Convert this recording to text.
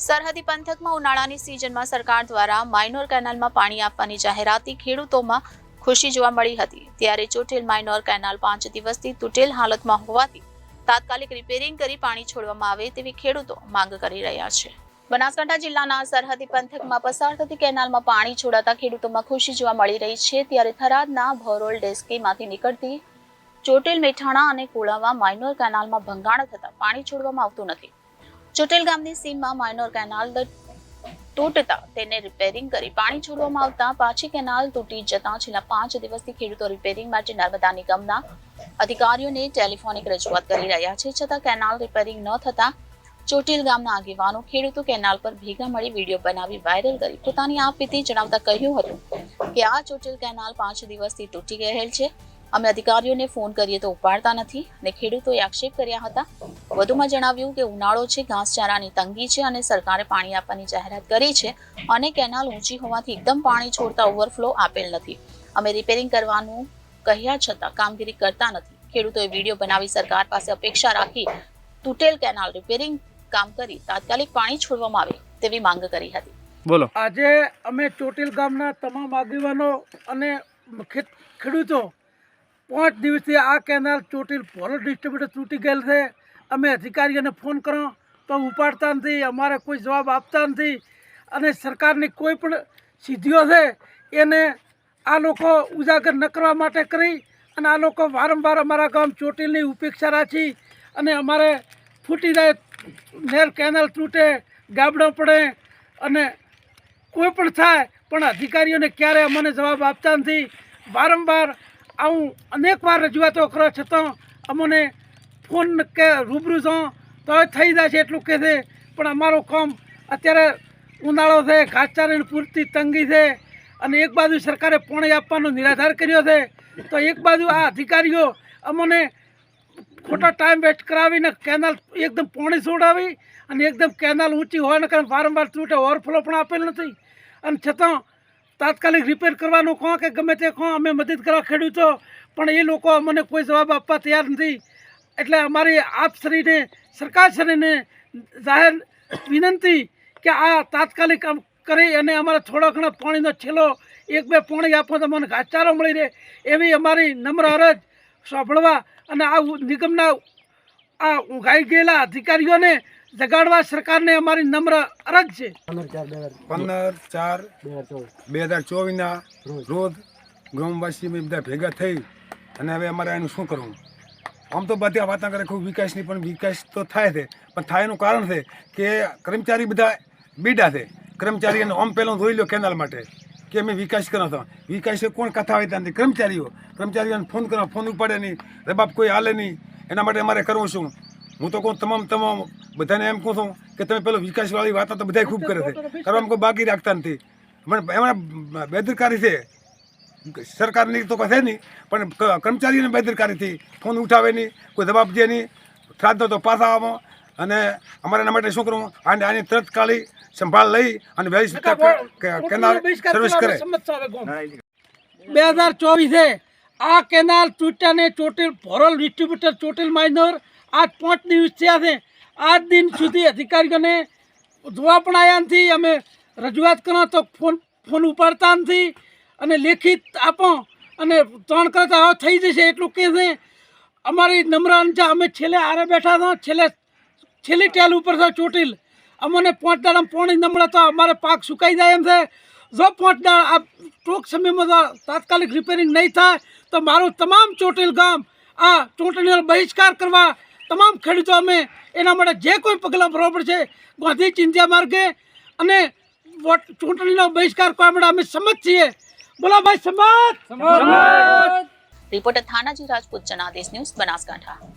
સરહદી પંથકમાં ઉનાળાની સિઝનમાં સરકાર દ્વારા માઇનોર કેનાલમાં પાણી આપવાની જાહેરાતથી ખેડૂતોમાં ખુશી જોવા મળી હતી। ત્યારે ચોટીલ માઇનોર કેનાલ 5 દિવસથી તૂટેલ હાલતમાં હોવાથી તાત્કાલિક રિપેરિંગ કરી પાણી છોડવામાં આવે તેવી ખેડૂતો માંગ કરી રહ્યા છે। બનાસકાંઠા જિલ્લાના સરહદી પંથકમાં પસાર થતી કેનાલમાં પાણી છોડાતા ખેડૂતોમાં ખુશી જોવા મળી રહી છે। ત્યારે થરાદના ભરોલ ડેસ્કીમાંથી નીકળતી ચોટીલ મેઠાણા અને કોળાવા માઇનોર કેનાલમાં ભંગાણ થતા પાણી છોડવામાં આવતું નથી। ચોટીલ ગામની સીમમાં માઇનોર કેનાલ તૂટતા તેને રિપેરિંગ કરી પાણી છોડવામાં આવતા પાછી કેનાલ તૂટી જતા છેલ્લા 5 દિવસથી ખેડૂતો રિપેરિંગ માટે નર્મદા નિગમના અધિકારીઓને ટેલિફોનિક રજૂઆત કરી રહ્યા છે। છતાં કેનાલ રિપેરિંગ ન થતા ચોટીલ ગામના આગેવાનો ખેડૂતો કેનાલ પર ભેગા મળી વિડીયો બનાવી વાયરલ કરી પોતાની આપવીતી જણાવતા કહ્યું હતું કે આ ચોટીલ કેનાલ 5 દિવસથી તૂટી ગયેલ છે। અમે અધિકારીઓને ફોન કરીએ તો ઉપાડતા નથી અને ખેડૂતોએ આક્ષેપ કર્યા હતા। વધુમાં જણાવ્યું કે ઉનાળો છે, ઘાસચારાની તંગી છે અને સરકારે પાણી આપવાની જાહેરાત કરી છે અને કેનાલ ઊંચી હોવાથી એકદમ પાણી છોડતા ઓવરફ્લો આપેલ નથી। અમે રિપેરિંગ કરવાનું કહ્યા છતાં કામગીરી કરતા નથી। ખેડૂતોએ વિડીયો બનાવી સરકાર પાસે અપેક્ષા રાખી તૂટેલ કેનાલ રિપેરિંગ કામ કરી તાત્કાલિક પાણી છોડવામાં આવે તેવી માંગ કરી હતી। બોલો। આજે અમે ચોટીલ ગામના તમામ આગેવાનો અને ખેડૂતો 5 દિવસથી આ કેનાલ ચોટીલ ભરોલ ડિસ્ટ્રીબ્યુટર તૂટી ગયેલ છે। અમે અધિકારીઓને ફોન કરો તો ઉપાડતા નથી, અમારે કોઈ જવાબ આપતા નથી અને સરકારની કોઈ પણ સિદ્ધિઓ છે એને આ લોકો ઉજાગર ન કરવા માટે કરી અને આ લોકો વારંવાર અમારા ગામ ચોટીલની ઉપેક્ષા રાખી અને અમારે ફૂટી જાય, નેર કેનાલ તૂટે, ગાબડો પડે અને કોઈ પણ થાય પણ અધિકારીઓને ક્યારે અમને જવાબ આપતા નથી। વારંવાર આવું અનેક વાર રજૂઆતો કરવા છતાં અમને ફોન કે રૂબરૂ છો તો થઈ જાય છે એટલું કહે છે પણ અમારું કામ અત્યારે ઉનાળો છે, ઘાસચારાની પૂરતી તંગી છે અને એક બાજુ સરકારે પાણી આપવાનો નિરાધાર કર્યો છે તો એક બાજુ આ અધિકારીઓ અમને ખોટા ટાઈમ વેસ્ટ કરાવીને કેનાલ એકદમ પાણી છોડાવી અને એકદમ કેનાલ ઊંચી હોવાને કારણે વારંવાર તૂટે, ઓવરફ્લો પણ આપેલ નથી અને છતાં તાત્કાલિક રિપેર કરવાનું કહો કે ગમે તે કહો અમે મદદ કરવા ખેડૂતો પણ એ લોકો અમને કોઈ જવાબ આપવા તૈયાર નથી। એટલે અમારી આપશ્રીને સરકારશ્રીને જાહેર વિનંતી કે આ તાત્કાલિક કરી અને અમારે થોડો ઘણો પાણીનો છેલ્લો 1-2 પાણી આપો તો અમને ઘાસચારો મળી રહે એવી અમારી નમ્ર અરજ સાંભળવા અને આ નિગમના આ ઊંઘાઈ ગયેલા અધિકારીઓને જગાડવા સરકારને અમારી નમ્ર અરજ છે। 15/4/2024ના રોજ ગામવાસી બધા ભેગા થઈ અને હવે અમારે એનું શું કરવું? આમ તો બધી વાતો કરે ખૂબ વિકાસની, પણ વિકાસ તો થાય છે પણ થાય એનું કારણ છે કે કર્મચારી બધા બીડા છે। કર્મચારીઓને આમ પહેલાં જોઈ લો કેનાલ માટે કે અમે વિકાસ કરો તો વિકાસ કોણ કથા હોય ત્યાંથી કર્મચારીઓને ફોન કરો, ફોન ઉપાડે નહીં, રબાબ કોઈ હાલે નહીં। એના માટે અમારે કરવું શું? હું તો કહું તમામ બધાને એમ કહું છું કે તમે પેલો વિકાસવાળી વાતો તો બધા ખૂબ કરે છે, કરવામાં કોઈ બાકી રાખતા નથી પણ એમાં બેદરકારી છે સરકારની તો કહે નહીં પણ કર્મચારીઓને બેદરકારીથી ફોન ઉઠાવે નહીં, કોઈ જવાબ દે નહીં, થરાદનો તો પાછા આવો અને અમારે એના માટે શું કરવું? આની તત્કાલિક સંભાળ લઈ અને વહેલી કેનાલ સર્વિસ કરે। 2024 આ કેનાલ તૂટ્યાને ચોટીલ ભરોલ ડિસ્ટ્રીબ્યુટર ચોટીલ માઇનોર આજ 5 દિવસ થયા છે। આજ દિન સુધી અધિકારીઓને જોવા પણ આવ્યા નથી। અમે રજૂઆત કરો તો ફોન ઉપાડતા નથી અને લેખિત આપો અને ત્રણ કરતા હવે થઈ જશે એટલું કહે છે। અમારી નમ્ર અંજા અમે છેલ્લે આરે બેઠા હતા, છેલ્લી ટેલ ઉપર છે ચોટીલ, અમને 5 દાડા પાણી નમળે તો અમારે પાક સુકાઈ જાય એમ છે। જો 5 દાડા આ ટૂંક સમયમાં જો તાત્કાલિક રિપેરિંગ નહીં થાય તો મારું તમામ ચોટીલ ગામ આ ચૂંટણીનો બહિષ્કાર કરવા તમામ ખેડૂતો અમે એના માટે જે કોઈ પગલાં બરોબર છે ગાંધી ચિંધ્યા માર્ગે અને ચૂંટણીનો બહિષ્કાર કરવા માટે અમે સંમત છીએ। બોલો ભાઈ સંમત। Reporter Thanaji Rajput, Janadesh news, Banaskantha.